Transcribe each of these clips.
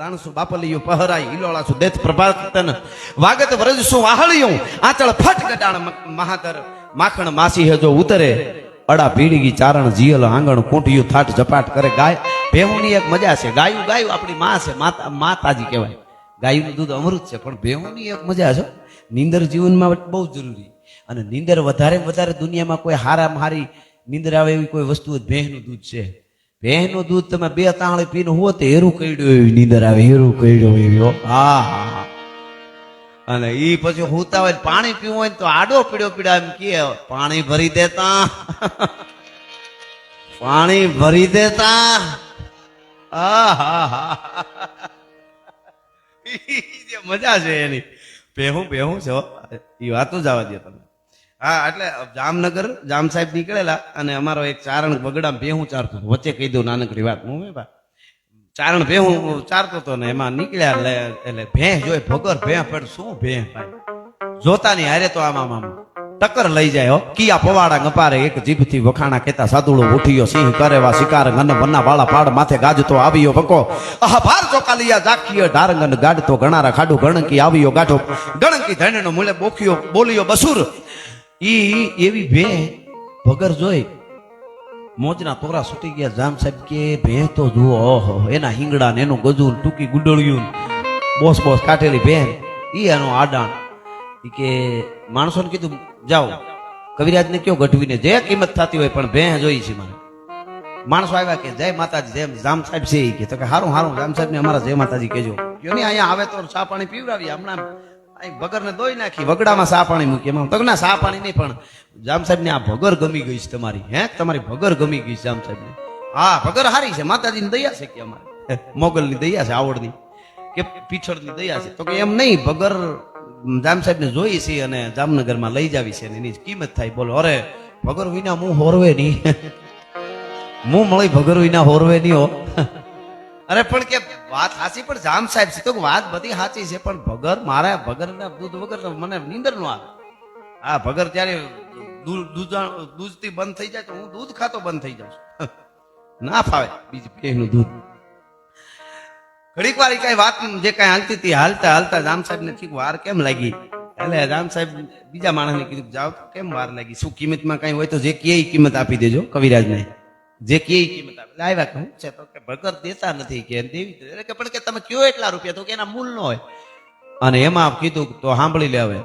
રાણસુ બાપલિયું પહરાઈ હિલોળાસુ દેત પ્રભાતન વાગત વ્રજસુ વાહળિયું આંચળ ફટ ગટાણ મહાતર માખણ માસી હજો ઉતરે અડા પીડીગી ચારણ જીયલ આંગણ કૂંટિયું થાટ ઝપાટ કરે ગાય ભેહુની એક મજા છે ગાયું ગાયું આપણી માં છે માતાજી કહેવાય ગાયનું દૂધ અમૃત છે પણ ભેહુની એક મજા છે નીંદર જીવનમાં બહુ જરૂરી અને નીંદર વધારે વધારે દુનિયામાં કોઈ હારામાં હારી નીંદર આવે એવી કોઈ વસ્તુ ભેહનું દૂધ છે ભેહનું દૂધ તમે 2 તાળી પીને હો તે હેરું કઈડ્યો એવી નીંદર આવે હેરું કઈડ્યો એવી હા હા અને ઈ પછી હુતા હોય પાણી પીવું હોય તો આડો પીડ્યો પીડા એમ કે પાણી ભરી દેતા પાણી ભરી દેતા જે મજા છે એની ભેહું છે એ વાતો જ આવવા દે તમે હા એટલે જામનગર જામ સાહેબ નીકળેલા અને અમારો એક ચારણ બગડા ભેહું ચારતો વચ્ચે કહી દઉં નાનકડી વાત હું ચારણ ભેહું ચારતો હતો ને એમાં નીકળ્યા એટલે ભેહ જોઈ ભગર ભેહ પડ શું ભેહ ભાઈ જોતાની હારે તો આમ ટક્કર લઈ જાય હો કિયા પવાડા ગપારે એક જીભથી વખાણા કેતા સાદુડો ઉઠ્યો સિંહ કરેવા શિકાર ગન વન્ના બાળા પાડ માથે ગાજતો આવ્યો બકો ભાર ચોકાલિયા જાખીયો ધારંગન ગાડતો ગણારા ખાડું ગણકી આવ્યો ગાઢો ગણકી ધણનો મુલે બોખ્યો બોલ્યો બસુર ઈ એવી ભે ભગર જોઈ મોજના તોરા છૂટી ગયા જામ સાહેબ કે ભે તો જુઓ ઓહો એના હિંગડા ને એનું ગજુર ટૂંકી ગુંડળિયું બોસ બોસ કાટેલી ભેન ઈ એનો આડાણ ઈ કે માણસોને કીધું જાઓ કવિરાજને કયો ગઢવીને જે કિંમત થતી હોય પણ ભેં જોઈ છે મારે માણસો આવ્યા કે જય માતાજી જેમ જામ સાહેબ છે કે તો કે હારું હારું જામ સાહેબ ને અમારા જય માતાજી કહેજો કયો નહીં અહીંયા આવે તો ચા પાણી પીવડાવી હમણાં ભગર ને દોઈ નાખી વગડામાં સા પાણી મૂકી એમાં તો ના સા પાણી નહીં પણ જામ સાહેબ ને આ ભગર ગમી ગઈ છે તમારી તમારી ભગર ગમી ગઈ છે જામ સાહેબ ને હા ભગર હારી છે માતાજી ની દયા છે કે અમારે મોગલ ની દયા છે આવડની કે પીછળ ની દયા છે તો કે એમ નહીં ભગર જામ સાહેબ ને જોઈ છે અને જામનગર માં લઈ જાવી છે એની કિંમત થાય બોલો અરે ભગર વિના મું હોરવે નહીં મું મળી ભગર વિના હોરવે નહીં હો અરે પણ કે વાત સાચી પણ જામ સાહેબ છે તો વાત બધી સાચી છે પણ ભગર મારા ભગર ના દૂધ વગર મને નીંદર નો આવે હા ભગર ત્યારે દૂધ થી બંધ થઈ જાય તો હું દૂધ ખાતો બંધ થઈ જાઉં ના ફાવે બીજી ભેંનું દૂધ ઘડીક વાર કઈ વાત જે કઈ હાલતી હતી હાલતા હાલતા જામ સાહેબ ને ઠીક વાર કેમ લાગી એટલે જામ સાહેબ બીજા માણસને કીધું જાવ કેમ વાર લાગી શું કિંમતમાં કઈ હોય તો જે કે કિંમત આપી દેજો કવિરાજને જે કે કિંમત આપે આવ્યા કે હું છે તો કે ભગર દેતા નથી કે દેવી એટલે કે પણ કે તમે કયો એટલા રૂપિયા તો કે એના મૂલ ન હોય અને એમાં કીધું તો સાંભળી લે હવે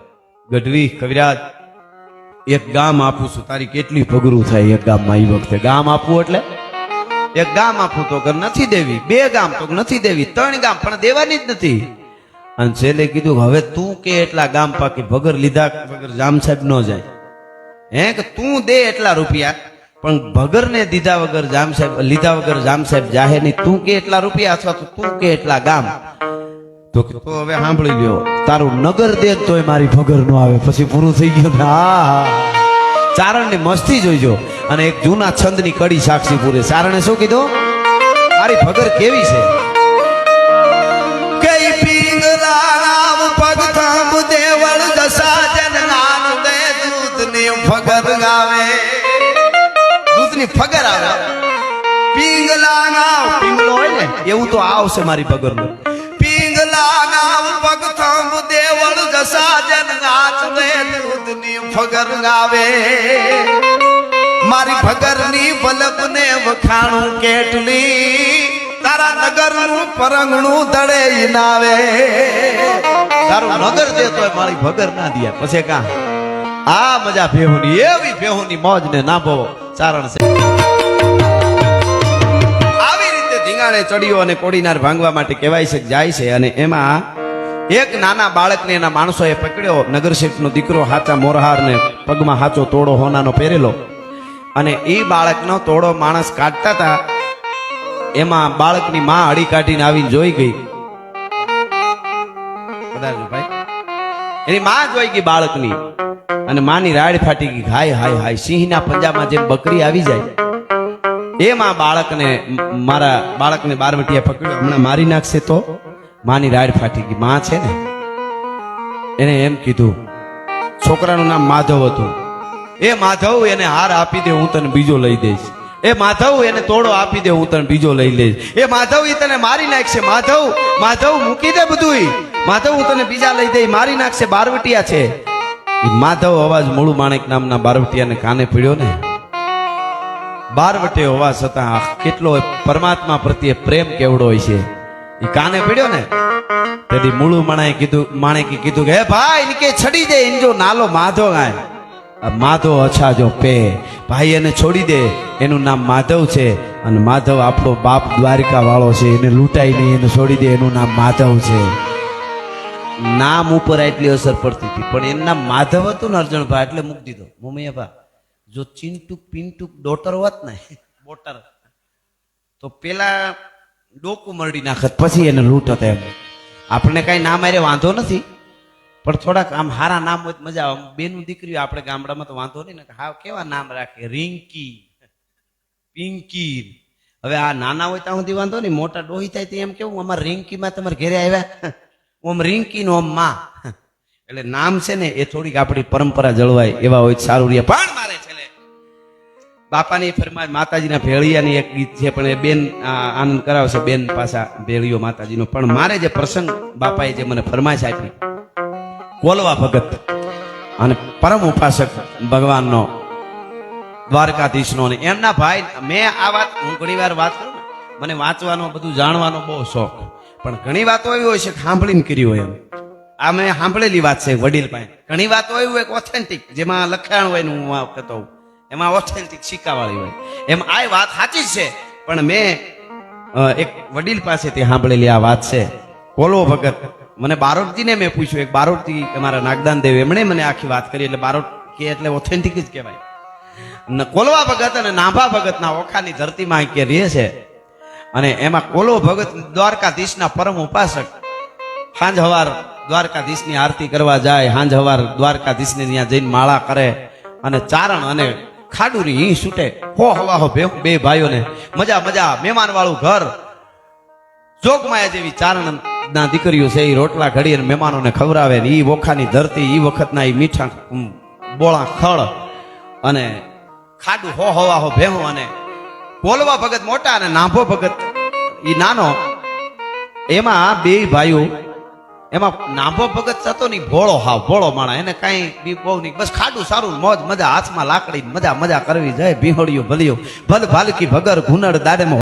ગઢવી કવિરાજ એક ગામ આપું છું તારી કેટલી ભગરું થાય એક ગામમાં એ વખતે ગામ આપવું એટલે એક ગામ આપું તો નથી દેવી 2 ગામ તો નથી દેવી 3 ગામ પણ દેવાની જ નથી અને છેલ્લે કીધું હવે તું કે એટલા ગામ પાકી ભગર લીધા વગર જામ સાહેબ ન જાય કે તું દે એટલા રૂપિયા પણ ભગર ને દીધા વગર જામ સાહેબ લીધા વગર જામ સાહેબ જાહે નહીં તું કે એટલા રૂપિયા અથવા તો તું કે એટલા ગામ તો હવે સાંભળી લ્યો તારું નગર દે તોય મારી ભગર નો આવે પછી પૂરું થઈ ગયું હા ચારણ ની મસ્તી જોઈજો અને એક જૂના છંદ ની કડી સાક્ષી પૂરે ચારણે શું કીધું મારી ભગર કેવી છે કઈ પિંગલા પગ થાંભ દેવળ દશા જન નામ દે દૂધ ની ભગર ગાવે દૂધ ની ફગર આવે પિંગલા નામ પિંગલો હોય ને એવું તો આવશે મારી ભગર નું પિંગલા નામ પગ થાંભ દેવળ દશા જન નાચ દે દૂધ ની ફગર ગાવે મારી ભગર ની બલબ ને વખાણું કેટલી તારા નગર નું પરંગણું દડે નાવે તારું નગર દે તો મારી ભગર ના દિયા પછી કા આ મજા ભેહુની એવી ભેહુની મોજ ને નાભો ચારણ છે આવી રીતે ધીંગાણે ચડિયો અને કોડીનાર ભાંગવા માટે કહેવાય છે જાય છે અને એમાં એક નાના બાળકને એના માણસોએ પકડ્યો નગર શેઠનો દીકરો હાચા મોરહાર ને પગમાં હાચો તોડો હોનાનો પહેરેલો અને એ બાળકનો તોડો માણસ કાઢતા હતા એમાં બાળકની માં હળી કાઢીને આવીને જોઈ ગઈ ભાઈ એની માં જોઈ ગઈ બાળકની અને માની રાડ ફાટી ગઈ હાય હાય હાય સિંહના પંજામાં જેમ બકરી આવી જાય એમાં બાળકને મારા બાળકને બારવટિયા પકડ્યો હમણાં મારી નાખશે તો માની રાડ ફાટી ગઈ માં છે ને એને એમ કીધું છોકરાનું નામ માધવ હતું એ માધવ એને હાર આપી દે હું તને બીજો લઈ દઈશ એ માધવ એને તોડો આપી દે, હું તને બીજો લઈ લઈશ. એ માધવ એ તને મારી નાખશે. માધવ માધવ મૂકી દે બધું. માધવ હું તને બીજા લઈ દઈ, મારી નાખશે. બારવટિયા છે. એ માધવ અવાજ મૂળું માણેક નામના બારવટિયાને કાને પડ્યો ને. બારવટે હોવા છતાં કેટલો પરમાત્મા પ્રત્યે પ્રેમ કેવડો હોય છે એ કાને પડ્યો ને. તેથી મૂળું માણેકે કીધું કે હે ભાઈ ઇનકે છડી દે, ઇન જો નાલો માધવ ગાય. માધવ અચ્છા જો પે ભાઈ એને છોડી દે, એનું નામ માધવ છે. અને માધવ આપણો બાપ દ્વારિકા વાળો છે, એને લૂંટાઈ નહીં, એને છોડી દે, એનું નામ માધવ છે. નામ ઉપર એટલી અસર પડતી હતી, પણ એનું નામ માધવ હતું ને અર્જણભાઈ, એટલે મૂકી દીધો. મોમૈયાભા જો ચિંટુક પિંટુક ડોટર હોત ને, બોટર, તો પેલા ડોકું મરડી નાખત, પછી એને લૂંટત. એમ આપણને કઈ નામ આરે વાંધો નથી, પણ થોડાક આમ હારા નામ હોય તો મજા આવે. બેનું દીકરીઓ આપણે ગામડામાં તો વાંધો નહીં ને, હા કેવા નામ રાખે, રિંકી, પિંકી. હવે આ નાના હોય ત્યાં સુધી વાંધો નહીં, મોટા ડોહી થાય તો એમ કેવું અમારે રિંકીમાં તમારે ઘેરે આવ્યા, ઓમ રિંકી નો ઓમ માં. એટલે નામ છે ને એ થોડીક આપણી પરંપરા જળવાય એવા હોય સારું રહે. પણ મારે છેલ્લે બાપાની ફરમાય માતાજીના ભેળિયાની એક ગીત છે, પણ એ બેન આનંદ કરાવશે, બેન પાછા ભેળિયો માતાજીનો. પણ મારે જે પ્રસંગ બાપાએ જે મને ફરમાઈશ આપી, કોલવા ભગત અને પરમ ઉપાસક ભગવાનનો, દ્વારકાધીશનો, ને એમના ભાઈ. મેં આ વાત હું ઘણી વાર વાત કરું ને, મને વાંચવાનો બધું જાણવાનો બહુ શોખ, પણ ઘણી વાતો એવી હોય છે સાંભળીને કરી હોય. એમ આ મેં સાંભળેલી વાત છે વડીલ પાસે. ઘણી વાતો એવી હોય ઓથેન્ટિક, જેમાં લખાણ હોય ને હું કહેતો હોઉં, એમાં ઓથેન્ટિક સિક્કાવાળી હોય. એમ આ વાત સાચી જ છે, પણ મેં એક વડીલ પાસેથી સાંભળેલી આ વાત છે. કોલવો ભગત, મને બારોટજીને મેં પૂછ્યું, એક બારોટજી અમારા નાગદાન દેવ, એમણે મને આખી વાત કરી. એટલે બારોટ કે એટલે ઓથેન્ટિક જ કહેવાય. કોલવા ભગત અને નાભા ભગતના ઓખાની ધરતીમાં કે રહે છે. અને એમાં કોલવો ભગત દ્વારકાધીશના પરમ ઉપાસક. સાંજ હવાર દ્વારકાધીશની આરતી કરવા જાય, સાંજ હવાર દ્વારકાધીશને ત્યાં જઈને માળા કરે, અને ચારણ અને ખાડુરી ઈ છૂટે. હો હવા હો બે ભાઈઓને મજા મજા, મહેમાન વાળું ઘર. જોગમાયા જેવી ચારણ ના દીકરીઓ છે, એ રોટલા ઘડી અને મહેમાનોને ખવડાવે. ને ઈ ઓખાની ધરતી, ઈ વખતના ઈ મીઠા બોળા ખળ અને ખાડું હો હવા હો ભેહું. અને કોલવા ભગત મોટા અને નાભો ભગત ઈ નાનો. એમાં બે ભાઈઓ, એમાં નાભો ભગત હતો ને ભોળો, હાવ ભોળો માણા, એને કઈ બી બહુ નહીં, બસ ખાડું સારું, મોજ મજા, હાથમાં લાકડી, મજા મજા કરવી જાય. બિહોળિયું ભલિયું ભલ ભાલકી ભગર ઘુનડ દાડેમાં.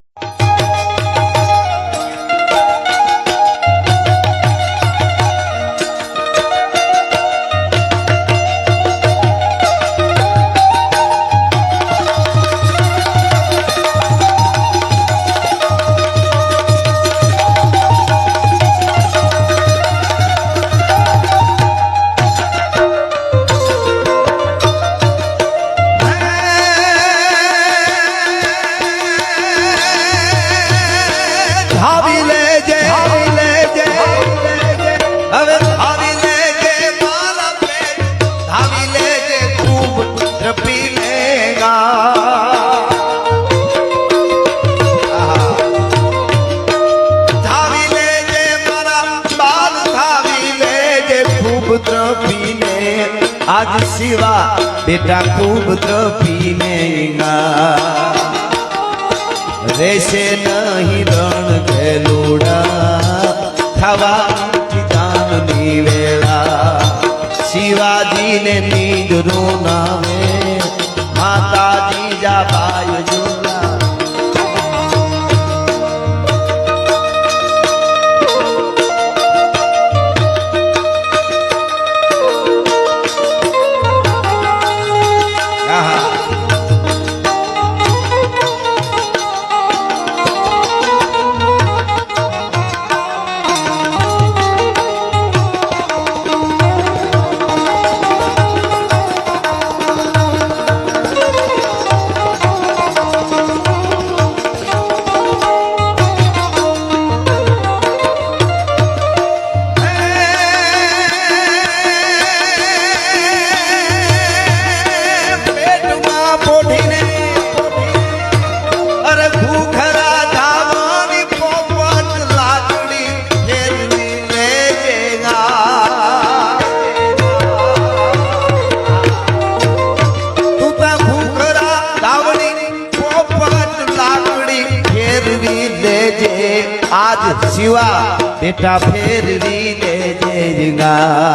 आज सिवा बेटा खूब पीने रेसे नहीं रण गेलूड़ा खावा जान वेला शिवाजी ने नींद रो नामे माताजी जा बाय जोला શિવા બેટા ફેરવી લેજે રીંગા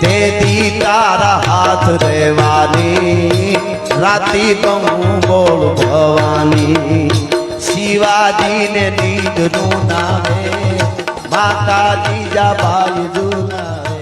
તેથી તારા હાથ રહેવાની રાતી બહુ બોલ ભવાની શિવાજીને નીડનું નામે માતાજી જા બાઈ જુનાવે